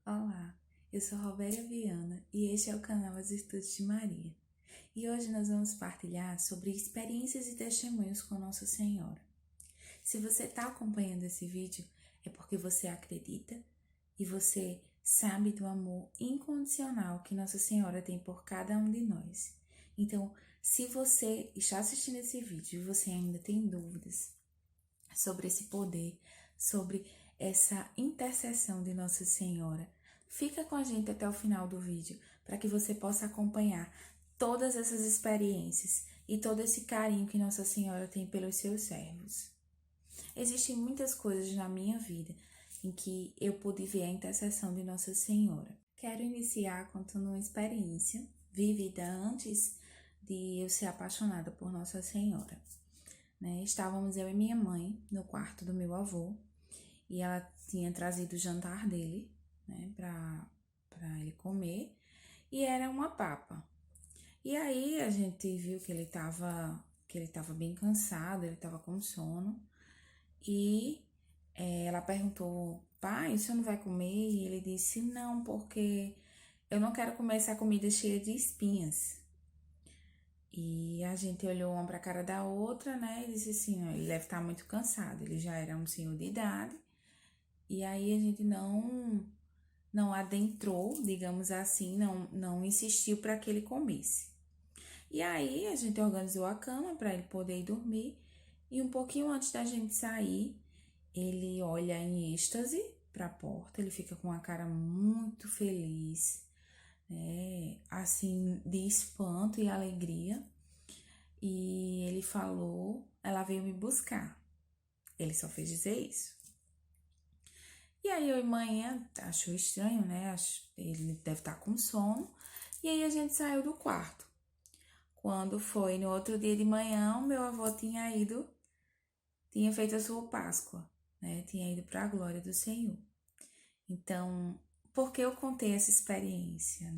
Olá, eu sou Roberta Viana e este é o canal As Estudos de Maria. E hoje nós vamos partilhar sobre experiências e testemunhos com Nossa Senhora. Se você está acompanhando esse vídeo, é porque você acredita e você sabe do amor incondicional que Nossa Senhora tem por cada um de nós. Então, se você está assistindo esse vídeo e você ainda tem dúvidas sobre esse poder, sobre essa intercessão de Nossa Senhora, fica com a gente até o final do vídeo para que você possa acompanhar todas essas experiências e todo esse carinho que Nossa Senhora tem pelos seus servos. Existem muitas coisas na minha vida em que eu pude ver a intercessão de Nossa Senhora. Quero iniciar contando uma experiência vivida antes de eu ser apaixonada por Nossa Senhora. Estávamos eu e minha mãe no quarto do meu avô e ela tinha trazido o jantar dele, para ele comer, e era uma papa. E aí a gente viu que ele tava bem cansado, ele tava com sono, e ela perguntou: pai, o senhor não vai comer? E ele disse: não, porque eu não quero comer essa comida cheia de espinhas. E a gente olhou uma para a cara da outra, e disse assim: ó, ele deve estar muito cansado, ele já era um senhor de idade. E aí a gente não adentrou, digamos assim, não insistiu para que ele comesse. E aí a gente organizou a cama para ele poder ir dormir. E um pouquinho antes da gente sair, ele olha em êxtase para a porta, ele fica com a cara muito feliz, assim, de espanto e alegria. E ele falou: ela veio me buscar. Ele só fez dizer isso. E aí eu e mãe achou estranho, ele deve estar com sono. E aí a gente saiu do quarto. Quando foi no outro dia de manhã, o meu avô tinha feito a sua Páscoa, Tinha ido para a glória do Senhor. Então, por que eu contei essa experiência,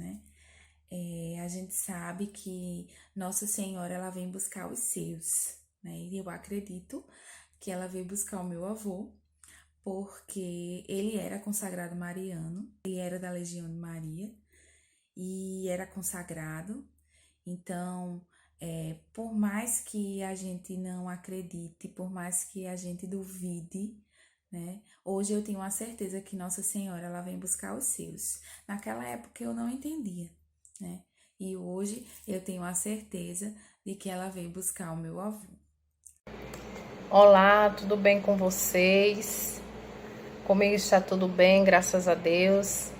a gente sabe que Nossa Senhora, ela vem buscar os seus, E eu acredito que ela veio buscar o meu avô, porque ele era consagrado mariano, ele era da Legião de Maria e era consagrado. Então, por mais que a gente não acredite, por mais que a gente duvide, hoje eu tenho a certeza que Nossa Senhora, ela vem buscar os seus. Naquela época eu não entendia, E hoje eu tenho a certeza de que ela veio buscar o meu avô. Olá, tudo bem com vocês? Comigo está tudo bem, graças a Deus.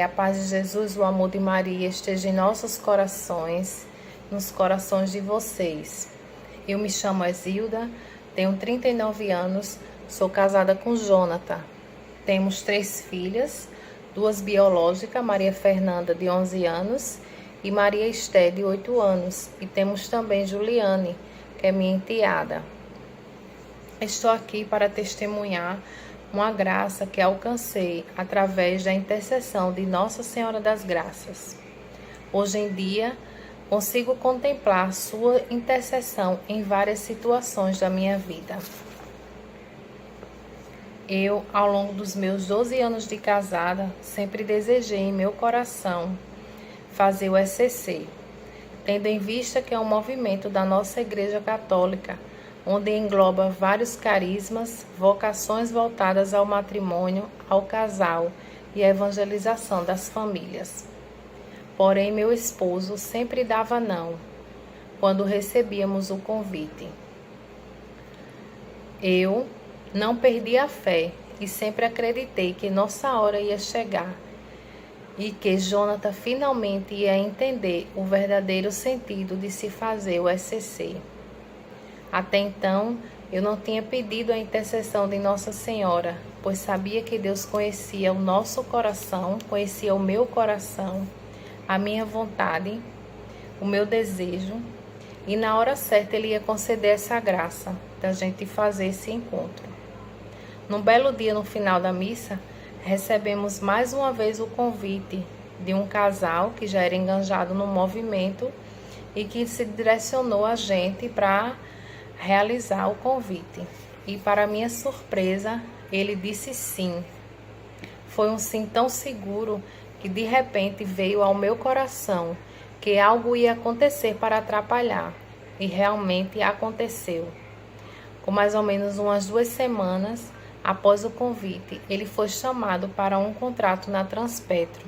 A paz de Jesus, o amor de Maria esteja em nossos corações, nos corações de vocês. Eu me chamo Exilda, tenho 39 anos, sou casada com Jonathan. Temos 3 filhas, 2 biológicas, Maria Fernanda, de 11 anos, e Maria Esté, de 8 anos. E temos também Juliane, que é minha enteada. Estou aqui para testemunhar uma graça que alcancei através da intercessão de Nossa Senhora das Graças. Hoje em dia, consigo contemplar sua intercessão em várias situações da minha vida. Eu, ao longo dos meus 12 anos de casada, sempre desejei em meu coração fazer o ECC, tendo em vista que é um movimento da nossa Igreja Católica, onde engloba vários carismas, vocações voltadas ao matrimônio, ao casal e à evangelização das famílias. Porém, meu esposo sempre dava não quando recebíamos o convite. Eu não perdi a fé e sempre acreditei que nossa hora ia chegar e que Jonathan finalmente ia entender o verdadeiro sentido de se fazer o ECC. Até então, eu não tinha pedido a intercessão de Nossa Senhora, pois sabia que Deus conhecia o nosso coração, conhecia o meu coração, a minha vontade, o meu desejo, e na hora certa Ele ia conceder essa graça da gente fazer esse encontro. Num belo dia, no final da missa, recebemos mais uma vez o convite de um casal que já era enganjado no movimento e que se direcionou a gente para realizar o convite. E para minha surpresa, ele disse sim. Foi um sim tão seguro que de repente veio ao meu coração que algo ia acontecer para atrapalhar. E realmente aconteceu. Com mais ou menos umas 2 semanas após o convite, ele foi chamado para um contrato na Transpetro,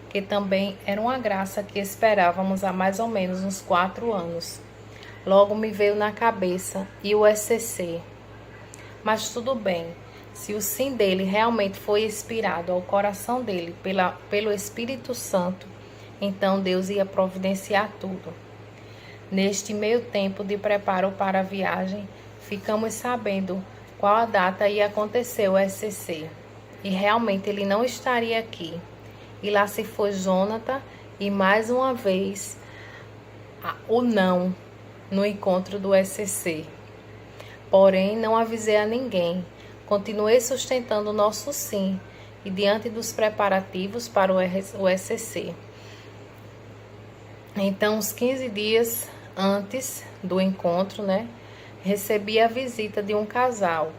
que também era uma graça que esperávamos há mais ou menos uns 4 anos. Logo me veio na cabeça e o SCC. Mas tudo bem, se o sim dele realmente foi inspirado ao coração dele pelo Espírito Santo, então Deus ia providenciar tudo. Neste meio tempo de preparo para a viagem, ficamos sabendo qual a data ia acontecer o SCC. E realmente ele não estaria aqui. E lá se foi Jonathan e mais uma vez o não no encontro do SCC. Porém, não avisei a ninguém. Continuei sustentando o nosso sim e diante dos preparativos para o SCC. Então, uns 15 dias antes do encontro, recebi a visita de um casal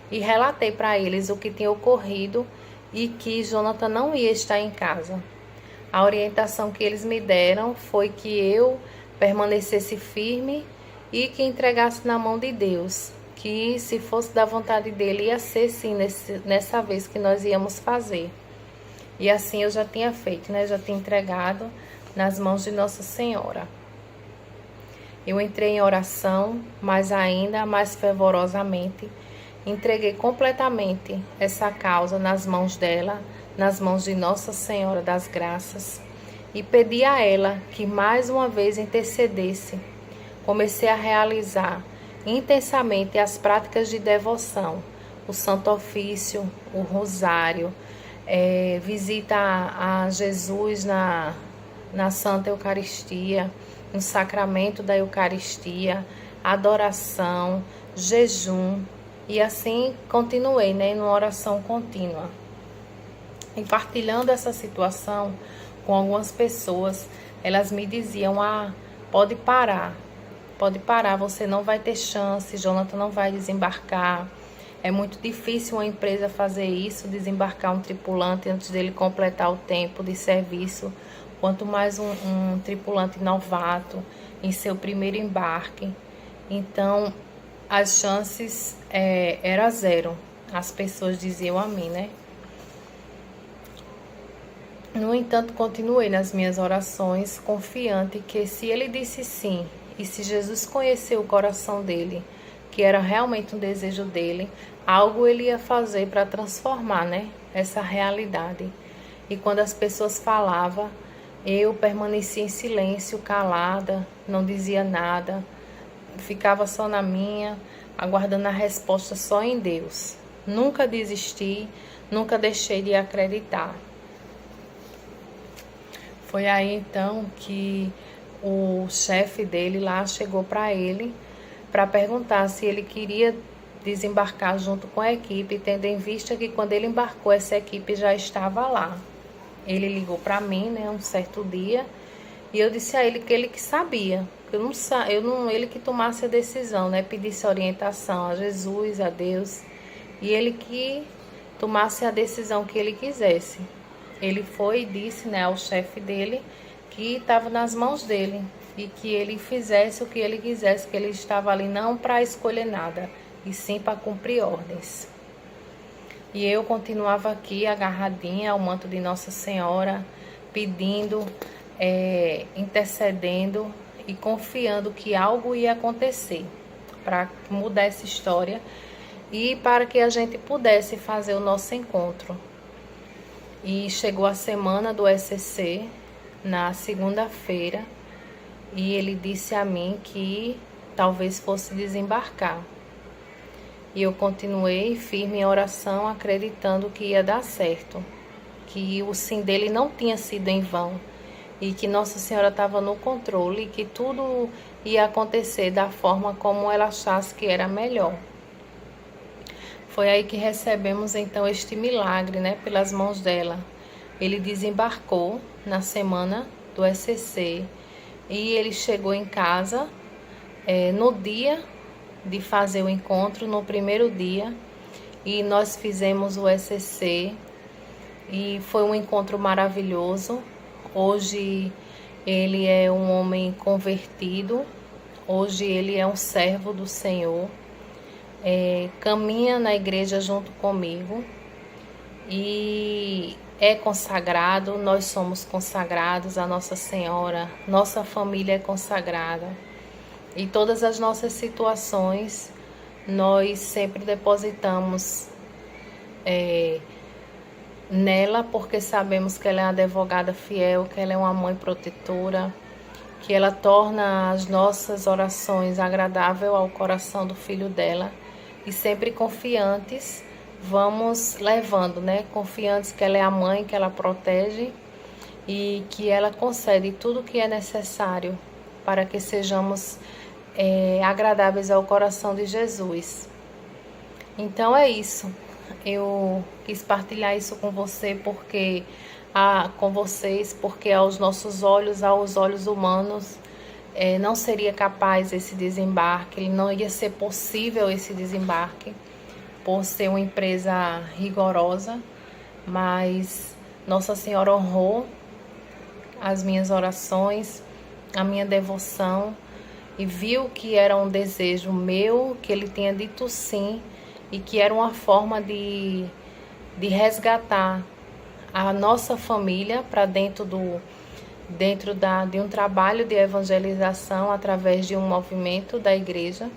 e relatei para eles o que tinha ocorrido e que Jonathan não ia estar em casa. A orientação que eles me deram foi que eu permanecesse firme e que entregasse na mão de Deus, que se fosse da vontade dele ia ser sim nessa vez que nós íamos fazer. E assim eu já tinha feito, já tinha entregado nas mãos de Nossa Senhora. Eu entrei em oração, mas ainda mais fervorosamente, entreguei completamente essa causa nas mãos dela, nas mãos de Nossa Senhora das Graças, e pedi a ela que mais uma vez intercedesse. Comecei a realizar intensamente as práticas de devoção, o Santo Ofício, o Rosário, visita a Jesus na Santa Eucaristia, no sacramento da Eucaristia, adoração, jejum, e assim continuei, numa oração contínua. E partilhando essa situação com algumas pessoas, elas me diziam, pode parar, você não vai ter chance, Jonathan não vai desembarcar, é muito difícil uma empresa fazer isso, desembarcar um tripulante antes dele completar o tempo de serviço, quanto mais um tripulante novato em seu primeiro embarque. Então, as chances era zero. As pessoas diziam a mim, No entanto, continuei nas minhas orações, confiante que se ele disse sim, e se Jesus conheceu o coração dele, que era realmente um desejo dele, algo ele ia fazer para transformar, essa realidade. E quando as pessoas falavam, eu permanecia em silêncio, calada, não dizia nada, ficava só na minha, aguardando a resposta só em Deus. Nunca desisti, nunca deixei de acreditar. Foi aí então que o chefe dele lá chegou para ele para perguntar se ele queria desembarcar junto com a equipe, tendo em vista que quando ele embarcou essa equipe já estava lá. Ele ligou para mim, um certo dia, e eu disse a ele que ele que sabia, que ele que tomasse a decisão, pedisse orientação a Jesus, a Deus, e ele que tomasse a decisão que ele quisesse. Ele foi e disse, ao chefe dele que estava nas mãos dele e que ele fizesse o que ele quisesse, que ele estava ali não para escolher nada, e sim para cumprir ordens. E eu continuava aqui agarradinha ao manto de Nossa Senhora, pedindo, intercedendo e confiando que algo ia acontecer para mudar essa história e para que a gente pudesse fazer o nosso encontro. E chegou a semana do SCC, na segunda-feira, e ele disse a mim que talvez fosse desembarcar. E eu continuei firme em oração, acreditando que ia dar certo, que o sim dele não tinha sido em vão, e que Nossa Senhora estava no controle, e que tudo ia acontecer da forma como ela achasse que era melhor. Foi aí que recebemos então este milagre, pelas mãos dela. Ele desembarcou na semana do SCC e ele chegou em casa no dia de fazer o encontro, no primeiro dia, e nós fizemos o SCC e foi um encontro maravilhoso. Hoje ele é um homem convertido, hoje ele é um servo do Senhor, caminha na igreja junto comigo e é consagrado, nós somos consagrados a Nossa Senhora, nossa família é consagrada e todas as nossas situações nós sempre depositamos nela, porque sabemos que ela é uma advogada fiel, que ela é uma mãe protetora, que ela torna as nossas orações agradável ao coração do filho dela e sempre confiantes vamos levando, né? Confiantes que ela é a mãe, que ela protege e que ela concede tudo o que é necessário para que sejamos agradáveis ao coração de Jesus. Então é isso. Eu quis partilhar isso com você com vocês, porque aos nossos olhos, aos olhos humanos, não seria capaz esse desembarque, não ia ser possível esse desembarque por ser uma empresa rigorosa, mas Nossa Senhora honrou as minhas orações, a minha devoção e viu que era um desejo meu, que ele tinha dito sim e que era uma forma de resgatar a nossa família para de um trabalho de evangelização através de um movimento da igreja.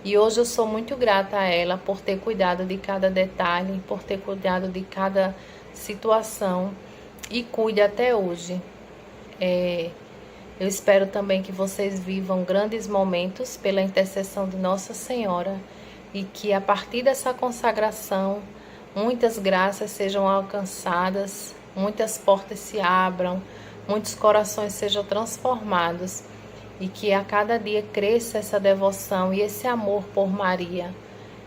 E hoje eu sou muito grata a ela por ter cuidado de cada detalhe, por ter cuidado de cada situação e cuida até hoje. Eu espero também que vocês vivam grandes momentos pela intercessão de Nossa Senhora e que a partir dessa consagração muitas graças sejam alcançadas, muitas portas se abram, muitos corações sejam transformados e que a cada dia cresça essa devoção e esse amor por Maria,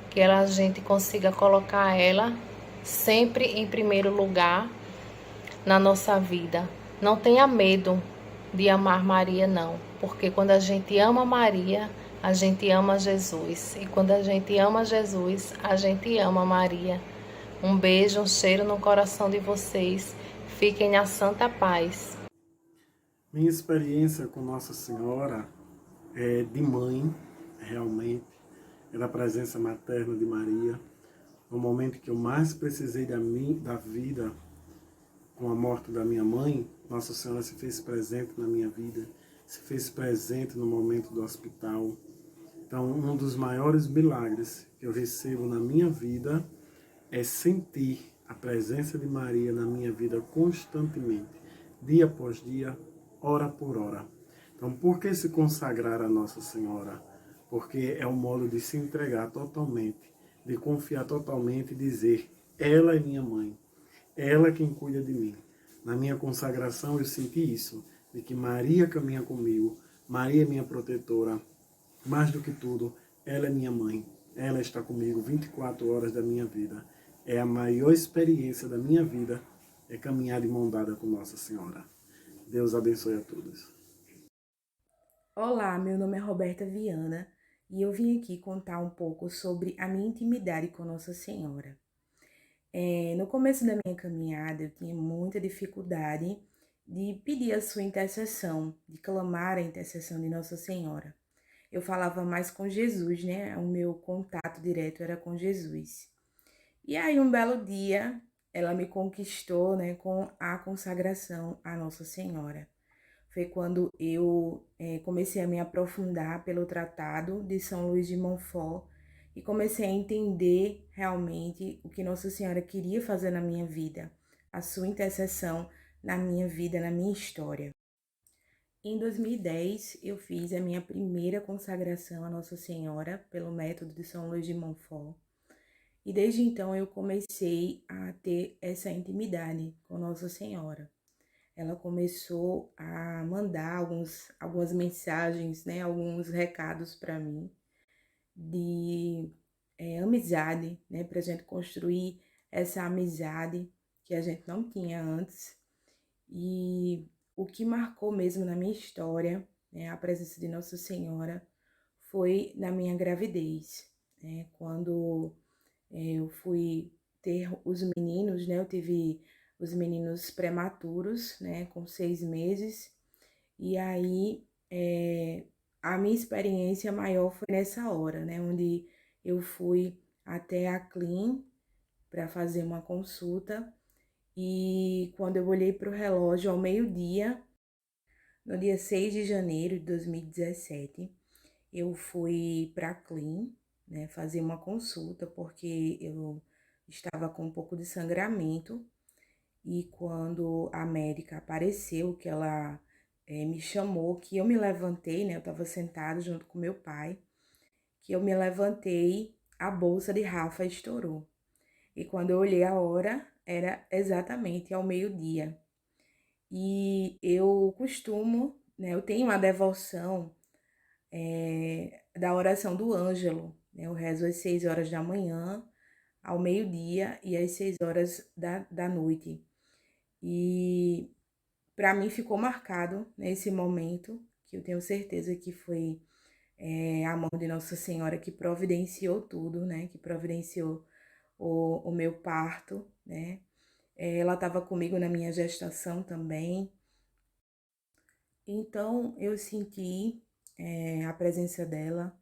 que a gente consiga colocar ela sempre em primeiro lugar na nossa vida. Não tenha medo de amar Maria, não, porque quando a gente ama Maria, a gente ama Jesus, e quando a gente ama Jesus, a gente ama Maria. Um beijo, um cheiro no coração de vocês. Fiquem na santa paz. Minha experiência com Nossa Senhora é de mãe, realmente, é da presença materna de Maria. No momento que eu mais precisei da vida, com a morte da minha mãe, Nossa Senhora se fez presente na minha vida, se fez presente no momento do hospital. Então, um dos maiores milagres que eu recebo na minha vida é sentir a presença de Maria na minha vida constantemente, dia após dia, hora por hora. Então, por que se consagrar a Nossa Senhora? Porque é um modo de se entregar totalmente, de confiar totalmente e dizer, ela é minha mãe, ela é quem cuida de mim. Na minha consagração eu senti isso, de que Maria caminha comigo, Maria é minha protetora, mais do que tudo, ela é minha mãe, ela está comigo 24 horas da minha vida. É a maior experiência da minha vida, é caminhar de mão dada com Nossa Senhora. Deus abençoe a todos. Olá, meu nome é Roberta Viana e eu vim aqui contar um pouco sobre a minha intimidade com Nossa Senhora. No começo da minha caminhada, eu tinha muita dificuldade de pedir a sua intercessão, de clamar a intercessão de Nossa Senhora. Eu falava mais com Jesus, né? O meu contato direto era com Jesus. E aí, um belo dia, ela me conquistou, né, com a consagração à Nossa Senhora. Foi quando eu comecei a me aprofundar pelo Tratado de São Luís de Montfort e comecei a entender realmente o que Nossa Senhora queria fazer na minha vida, a sua intercessão na minha vida, na minha história. Em 2010, eu fiz a minha primeira consagração à Nossa Senhora pelo método de São Luís de Montfort. E desde então eu comecei a ter essa intimidade com Nossa Senhora. Ela começou a mandar algumas mensagens, né, alguns recados para mim de amizade, né, para a gente construir essa amizade que a gente não tinha antes. E o que marcou mesmo na minha história, né, a presença de Nossa Senhora, foi na minha gravidez, quando eu fui ter os meninos, né, eu tive os meninos prematuros, né, com 6 meses. E aí, a minha experiência maior foi nessa hora, né, onde eu fui até a Clean para fazer uma consulta. E quando eu olhei para o relógio ao meio-dia, no dia 6 de janeiro de 2017, eu fui para a Clean, né, fazer uma consulta, porque eu estava com um pouco de sangramento. E quando a médica apareceu, que ela me chamou, que eu me levantei, né? Eu estava sentada junto com meu pai, que eu me levantei, a bolsa de Rafa estourou. E quando eu olhei a hora, era exatamente ao meio-dia. E eu costumo, né? Eu tenho uma devoção da oração do Ângelo, né? Eu rezo às 6 horas da manhã, ao meio-dia e às 6 horas da noite. E para mim ficou marcado nesse momento, que eu tenho certeza que foi a mão de Nossa Senhora que providenciou tudo, né? Que providenciou o meu parto, né? Ela estava comigo na minha gestação também. Então eu senti a presença dela,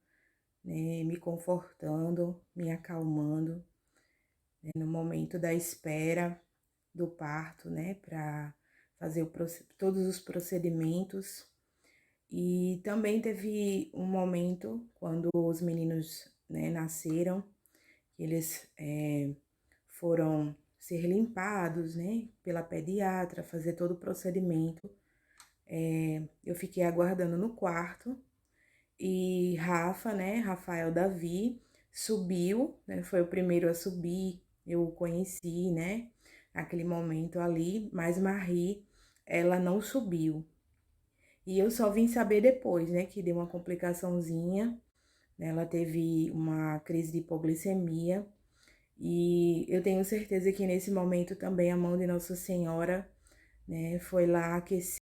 né? Me confortando, me acalmando, né? No momento da espera do parto, né? Para fazer todos os procedimentos. E também teve um momento quando os meninos, né, nasceram, que eles foram ser limpados, né, pela pediatra, fazer todo o procedimento. Eu fiquei aguardando no quarto e Rafa, né, Rafael Davi, subiu, né, foi o primeiro a subir, eu o conheci, né, naquele momento ali, mas Marie, ela não subiu. E eu só vim saber depois, né, que deu uma complicaçãozinha, né, ela teve uma crise de hipoglicemia, e eu tenho certeza que nesse momento também a mão de Nossa Senhora, né, foi lá aquecer.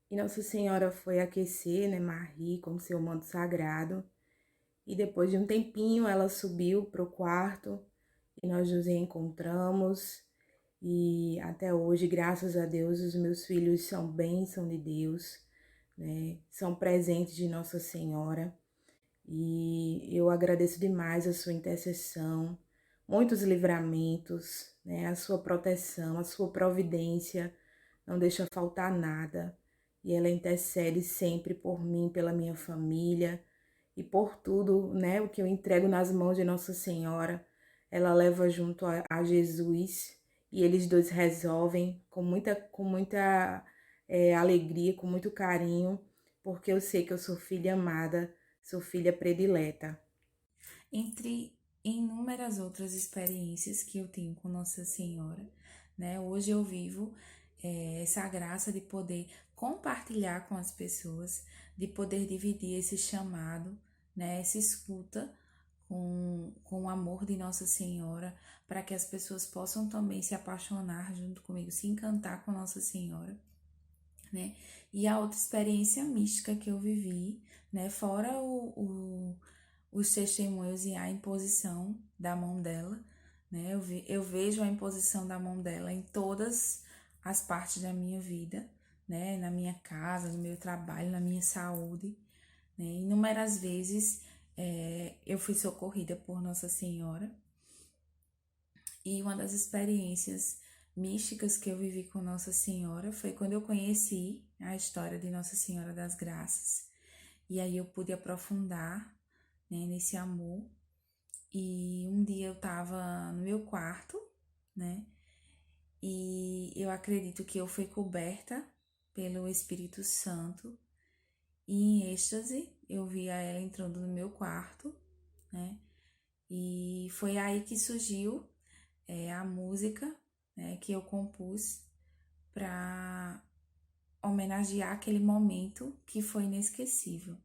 E Nossa Senhora foi aquecer, né, Marie com seu manto sagrado. E depois de um tempinho ela subiu para o quarto e nós nos encontramos. E até hoje, graças a Deus, os meus filhos são bênção de Deus, né? São presentes de Nossa Senhora. E eu agradeço demais a sua intercessão, muitos livramentos, né? A sua proteção, a sua providência, não deixa faltar nada. E ela intercede sempre por mim, pela minha família e por tudo, né? O que eu entrego nas mãos de Nossa Senhora, ela leva junto a Jesus e eles dois resolvem com muita alegria, com muito carinho, porque eu sei que eu sou filha amada, sou filha predileta. Entre inúmeras outras experiências que eu tenho com Nossa Senhora, né? Hoje eu vivo essa graça de poder compartilhar com as pessoas, de poder dividir esse chamado, né? Essa escuta com o amor de Nossa Senhora, para que as pessoas possam também se apaixonar junto comigo, se encantar com Nossa Senhora, né? E a outra experiência mística que eu vivi, né? Fora os testemunhos e a imposição da mão dela, né? Eu vejo a imposição da mão dela em todas as partes da minha vida, né? Na minha casa, no meu trabalho, na minha saúde, né? Inúmeras vezes eu fui socorrida por Nossa Senhora. E uma das experiências místicas que eu vivi com Nossa Senhora foi quando eu conheci a história de Nossa Senhora das Graças. E aí eu pude aprofundar, né, nesse amor. E um dia eu tava no meu quarto, né? E eu acredito que eu fui coberta pelo Espírito Santo. E em êxtase, eu via ela entrando no meu quarto, né? E foi aí que surgiu a música, né, que eu compus para homenagear aquele momento que foi inesquecível,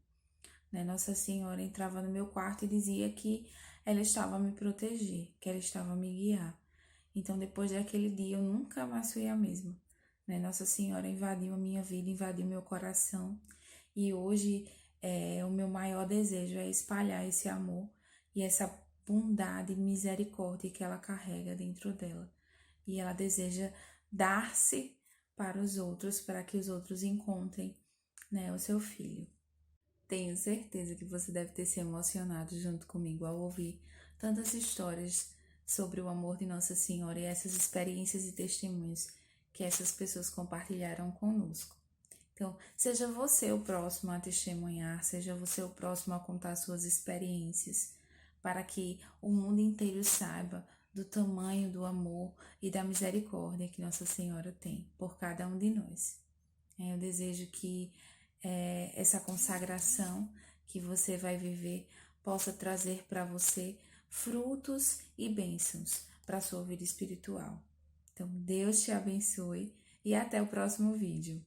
né? Nossa Senhora entrava no meu quarto e dizia que ela estava a me proteger, que ela estava a me guiar. Então, depois daquele dia, eu nunca mais fui a mesma, né? Nossa Senhora invadiu a minha vida, invadiu meu coração. E hoje, o meu maior desejo é espalhar esse amor e essa bondade e misericórdia que ela carrega dentro dela. e ela deseja dar-se para os outros, para que os outros encontrem, né, o seu filho. Tenho certeza que você deve ter se emocionado junto comigo ao ouvir tantas histórias sobre o amor de Nossa Senhora e essas experiências e testemunhos que essas pessoas compartilharam conosco. Então, seja você o próximo a testemunhar, seja você o próximo a contar suas experiências, para que o mundo inteiro saiba do tamanho do amor e da misericórdia que Nossa Senhora tem por cada um de nós. Eu desejo que essa consagração que você vai viver possa trazer para você frutos e bênçãos para a sua vida espiritual. Então, Deus te abençoe e até o próximo vídeo.